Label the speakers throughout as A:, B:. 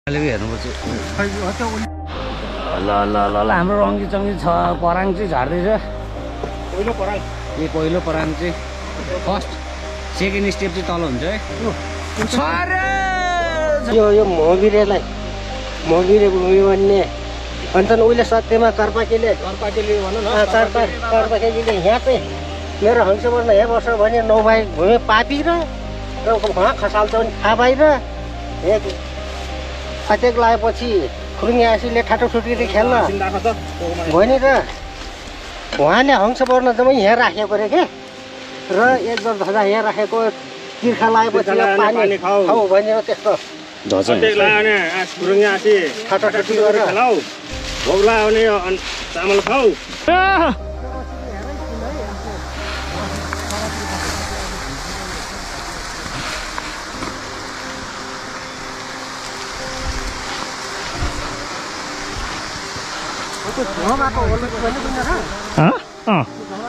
A: हेर्नुपर्छ ल ल ल ल हाम्रो रङ्गी चङ्गी छ पराङ चाहिँ झार्दैछ पहिलो पराङ चाहिँ फर्स्ट सेकेन्ड स्टेप चाहिँ तल हुन्छ है
B: यो मोबिरेलाई मोबिरे भूमि भन्ने भन्छन् उहिले सत्यमा कर्पाकेले कर्पाकेले यहाँ चाहिँ मेरो हंसवर्ण हे वर्ष भने 9 भाइ भूमि पापी र उहाँ खसाल्छ भने थाहा भएर अट्याक लगाएपछि खुरुङ्गे आँसीले ठाटो छुट्टी खेल्न भोनि र उहाँले हंसवर्ण जम्मै यहाँ राखेको अरे के र एक दर धजा यहाँ राखेको तिर्खा लगाएपछि पानी खाऊ भनेर त्यस्तो ठाटो छुट्टी गरेर
C: चामल खाऊ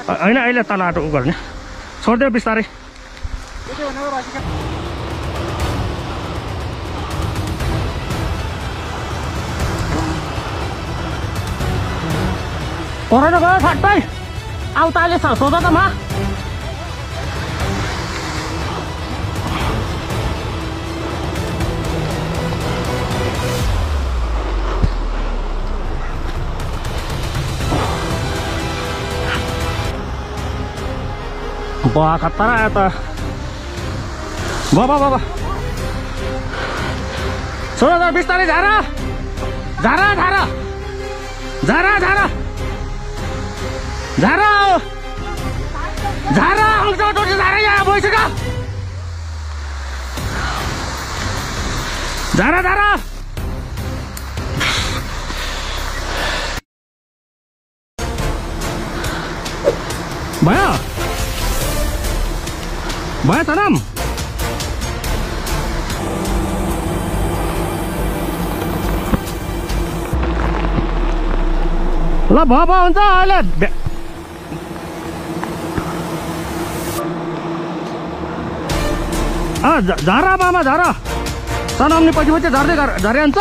C: होइन अहिले तल आटो उ गर्ने छोडिदियो बिस्तारै परेर गयो ठट्टै आउ ताले सोध त मा Wah, katara eta. Bawa. Sudah bistarai Zara. Zara. Angsa tu Zara ya, boy sudah. Zara. Baya tanam. Lah bawa हुन्छ अहिले झारा मामा झारा तनामनी पछि झर्दै झरे हुन्छ